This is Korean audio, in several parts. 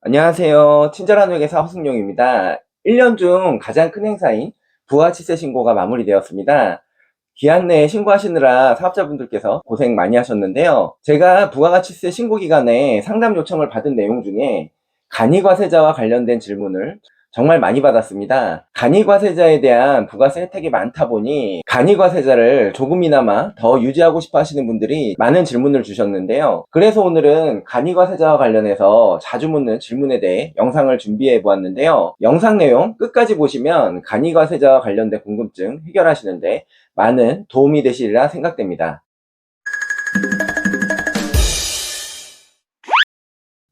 안녕하세요. 친절한 회계사 허승용입니다. 1년 중 가장 큰 행사인 부가치세 신고가 마무리되었습니다. 기한 내에 신고하시느라 사업자분들께서 고생 많이 하셨는데요. 제가 부가가치세 신고 기간에 상담 요청을 받은 내용 중에 간이과세자와 관련된 질문을 정말 많이 받았습니다. 간이과세자에 대한 부가세 혜택이 많다 보니 간이과세자를 조금이나마 더 유지하고 싶어 하시는 분들이 많은 질문을 주셨는데요. 그래서 오늘은 간이과세자와 관련해서 자주 묻는 질문에 대해 영상을 준비해 보았는데요. 영상 내용 끝까지 보시면 간이과세자와 관련된 궁금증 해결하시는데 많은 도움이 되시리라 생각됩니다.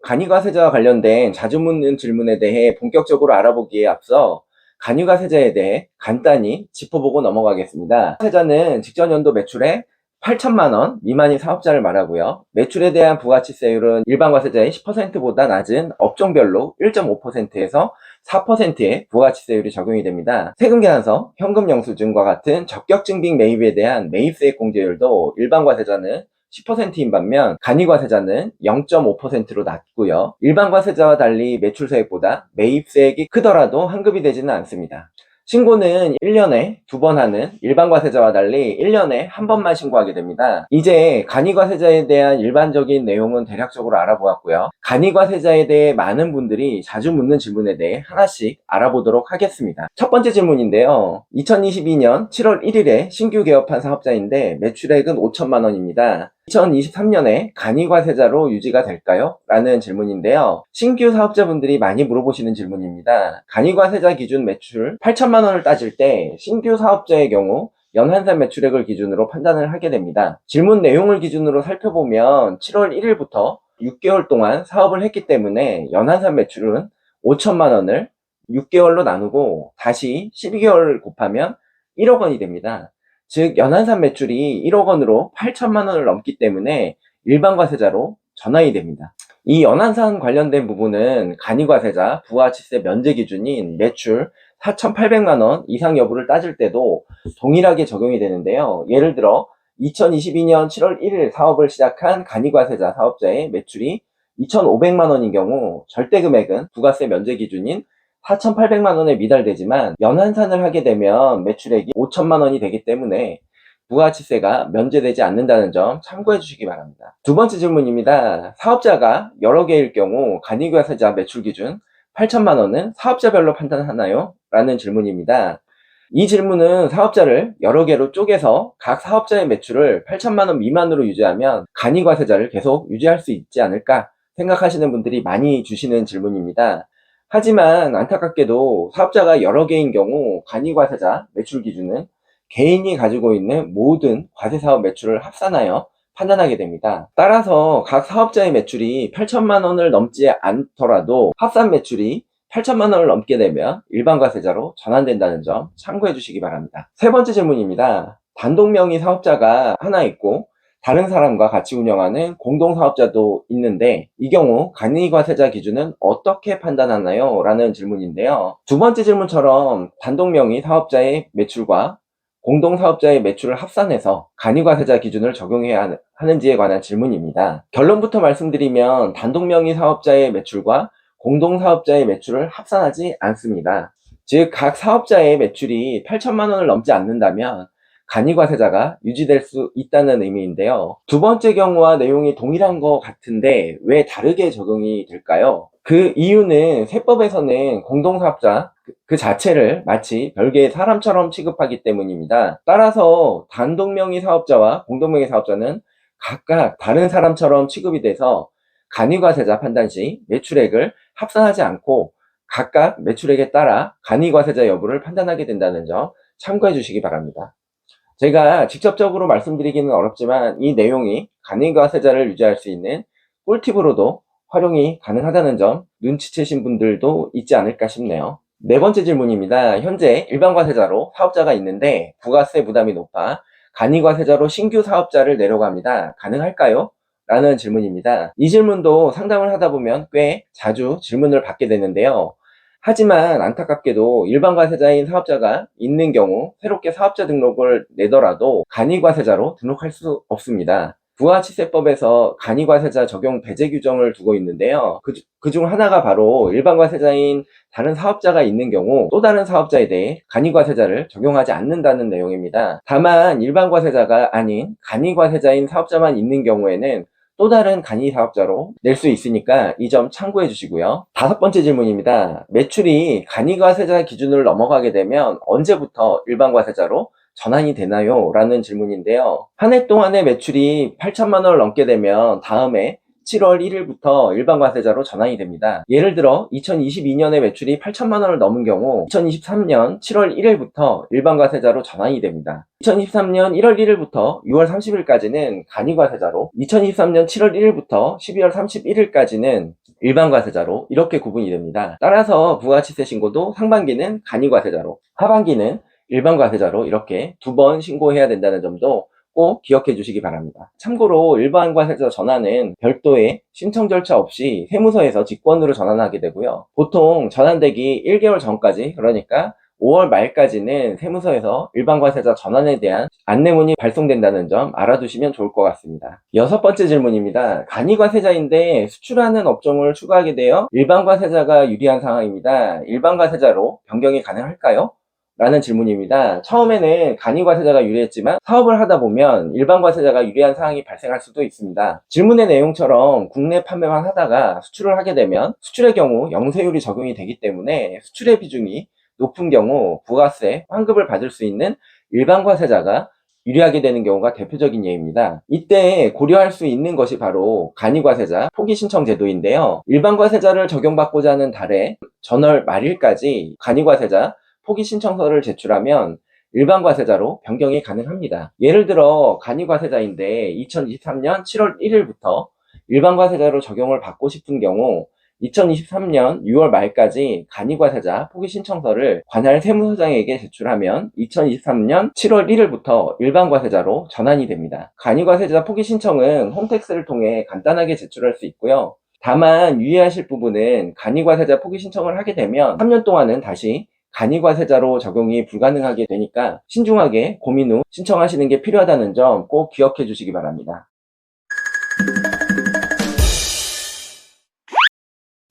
간이과세자와 관련된 자주 묻는 질문에 대해 본격적으로 알아보기에 앞서 간이과세자에 대해 간단히 짚어보고 넘어가겠습니다. 세자는 직전 연도 매출의 8천만 원 미만인 사업자를 말하고요. 매출에 대한 부가치세율은 일반 과세자의 10%보다 낮은 업종별로 1.5%에서 4%의 부가치세율이 적용이 됩니다. 세금계산서, 현금영수증과 같은 적격증빙 매입에 대한 매입세액 공제율도 일반 과세자는 10%인 반면 간이과세자는 0.5%로 낮고요. 일반 과세자와 달리 매출세액보다 매입세액이 크더라도 환급이 되지는 않습니다. 신고는 1년에 2번 하는 일반 과세자와 달리 1년에 한 번만 신고하게 됩니다. 이제 간이과세자에 대한 일반적인 내용은 대략적으로 알아보았고요. 간이과세자에 대해 많은 분들이 자주 묻는 질문에 대해 하나씩 알아보도록 하겠습니다. 첫 번째 질문인데요. 2022년 7월 1일에 신규 개업한 사업자인데 매출액은 5천만 원입니다. 2023년에 간이과세자로 유지가 될까요? 라는 질문인데요. 신규 사업자분들이 많이 물어보시는 질문입니다. 간이과세자 기준 매출 8천만 원을 따질 때 신규 사업자의 경우 연한산 매출액을 기준으로 판단을 하게 됩니다. 질문 내용을 기준으로 살펴보면 7월 1일부터 6개월 동안 사업을 했기 때문에 연한산 매출은 5천만 원을 6개월로 나누고 다시 12개월을 곱하면 1억 원이 됩니다. 즉 연한산 매출이 1억 원으로 8천만 원을 넘기 때문에 일반 과세자로 전환이 됩니다. 이 연한산 관련된 부분은 간이과세자 부가치세 면제 기준인 매출 4,800만 원 이상 여부를 따질 때도 동일하게 적용이 되는데요. 예를 들어 2022년 7월 1일 사업을 시작한 간이과세자 사업자의 매출이 2,500만 원인 경우 절대금액은 부가세 면제 기준인 4,800만 원에 미달되지만 연한산을 하게 되면 매출액이 5천만 원이 되기 때문에 부가치세가 면제되지 않는다는 점 참고해 주시기 바랍니다. 두 번째 질문입니다. 사업자가 여러 개일 경우 간이과세자 매출 기준 8천만 원은 사업자별로 판단하나요? 라는 질문입니다. 이 질문은 사업자를 여러 개로 쪼개서 각 사업자의 매출을 8천만 원 미만으로 유지하면 간이과세자를 계속 유지할 수 있지 않을까 생각하시는 분들이 많이 주시는 질문입니다. 하지만 안타깝게도 사업자가 여러 개인 경우 간이과세자 매출 기준은 개인이 가지고 있는 모든 과세사업 매출을 합산하여 판단하게 됩니다. 따라서 각 사업자의 매출이 8천만 원을 넘지 않더라도 합산 매출이 8천만 원을 넘게 되면 일반 과세자로 전환된다는 점 참고해 주시기 바랍니다. 세 번째 질문입니다. 단독 명의 사업자가 하나 있고 다른 사람과 같이 운영하는 공동사업자도 있는데 이 경우 간이과세자 기준은 어떻게 판단하나요? 라는 질문인데요. 두 번째 질문처럼 단독 명의 사업자의 매출과 공동사업자의 매출을 합산해서 간이과세자 기준을 적용해야 하는지에 관한 질문입니다. 결론부터 말씀드리면 단독 명의 사업자의 매출과 공동사업자의 매출을 합산하지 않습니다. 즉 각 사업자의 매출이 8천만 원을 넘지 않는다면 간이과세자가 유지될 수 있다는 의미인데요. 두 번째 경우와 내용이 동일한 것 같은데 왜 다르게 적용이 될까요? 그 이유는 세법에서는 공동사업자 그 자체를 마치 별개의 사람처럼 취급하기 때문입니다. 따라서 단독명의 사업자와 공동명의 사업자는 각각 다른 사람처럼 취급이 돼서 간이과세자 판단 시 매출액을 합산하지 않고 각각 매출액에 따라 간이과세자 여부를 판단하게 된다는 점 참고해 주시기 바랍니다. 제가 직접적으로 말씀드리기는 어렵지만 이 내용이 간이과세자를 유지할 수 있는 꿀팁으로도 활용이 가능하다는 점 눈치채신 분들도 있지 않을까 싶네요. 네 번째 질문입니다. 현재 일반 과세자로 사업자가 있는데 부가세 부담이 높아 간이과세자로 신규 사업자를 내려고 합니다. 가능할까요? 라는 질문입니다. 이 질문도 상담을 하다 보면 꽤 자주 질문을 받게 되는데요. 하지만 안타깝게도 일반 과세자인 사업자가 있는 경우 새롭게 사업자 등록을 내더라도 간이과세자로 등록할 수 없습니다. 부가치세법에서 간이과세자 적용 배제 규정을 두고 있는데요. 그중 하나가 바로 일반과세자인 다른 사업자가 있는 경우 또 다른 사업자에 대해 간이과세자를 적용하지 않는다는 내용입니다. 다만 일반과세자가 아닌 간이과세자인 사업자만 있는 경우에는 또 다른 간이사업자로 낼 수 있으니까 이 점 참고해 주시고요. 다섯 번째 질문입니다. 매출이 간이과세자 기준을 넘어가게 되면 언제부터 일반과세자로 전환이 되나요? 라는 질문인데요. 한 해 동안의 매출이 8천만 원을 넘게 되면 다음해 7월 1일부터 일반과세자로 전환이 됩니다. 예를 들어 2022년에 매출이 8천만 원을 넘은 경우 2023년 7월 1일부터 일반과세자로 전환이 됩니다. 2023년 1월 1일부터 6월 30일까지는 간이과세자로, 2023년 7월 1일부터 12월 31일까지는 일반과세자로 이렇게 구분이 됩니다. 따라서 부가치세 신고도 상반기는 간이과세자로, 하반기는 일반과세자로 이렇게 두 번 신고해야 된다는 점도 꼭 기억해 주시기 바랍니다. 참고로 일반과세자 전환은 별도의 신청 절차 없이 세무서에서 직권으로 전환하게 되고요. 보통 전환되기 1개월 전까지, 그러니까 5월 말까지는 세무서에서 일반과세자 전환에 대한 안내문이 발송된다는 점 알아두시면 좋을 것 같습니다. 여섯 번째 질문입니다. 간이과세자인데 수출하는 업종을 추가하게 되어 일반과세자가 유리한 상황입니다. 일반과세자로 변경이 가능할까요? 라는 질문입니다. 처음에는 간이과세자가 유리했지만 사업을 하다 보면 일반과세자가 유리한 상황이 발생할 수도 있습니다. 질문의 내용처럼 국내 판매만 하다가 수출을 하게 되면 수출의 경우 영세율이 적용이 되기 때문에 수출의 비중이 높은 경우 부가세 환급을 받을 수 있는 일반과세자가 유리하게 되는 경우가 대표적인 예입니다. 이때 고려할 수 있는 것이 바로 간이과세자 포기신청 제도인데요. 일반과세자를 적용받고자 하는 달에 전월 말일까지 간이과세자 포기신청서를 제출하면 일반과세자로 변경이 가능합니다. 예를 들어 간이과세자인데 2023년 7월 1일부터 일반과세자로 적용을 받고 싶은 경우 2023년 6월 말까지 간이과세자 포기신청서를 관할 세무서장에게 제출하면 2023년 7월 1일부터 일반과세자로 전환이 됩니다. 간이과세자 포기신청은 홈택스를 통해 간단하게 제출할 수 있고요. 다만 유의하실 부분은 간이과세자 포기신청을 하게 되면 3년 동안은 다시 간이과세자로 적용이 불가능하게 되니까 신중하게 고민 후 신청하시는 게 필요하다는 점 꼭 기억해 주시기 바랍니다.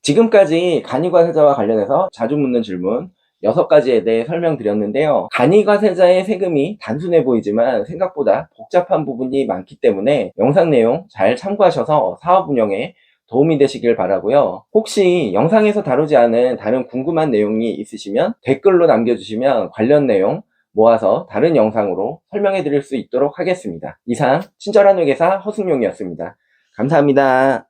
지금까지 간이과세자와 관련해서 자주 묻는 질문 6가지에 대해 설명드렸는데요. 간이과세자의 세금이 단순해 보이지만 생각보다 복잡한 부분이 많기 때문에 영상 내용 잘 참고하셔서 사업 운영에 도움이 되시길 바라고요. 혹시 영상에서 다루지 않은 다른 궁금한 내용이 있으시면 댓글로 남겨주시면 관련 내용 모아서 다른 영상으로 설명해 드릴 수 있도록 하겠습니다. 이상 친절한 회계사 허승용이었습니다. 감사합니다.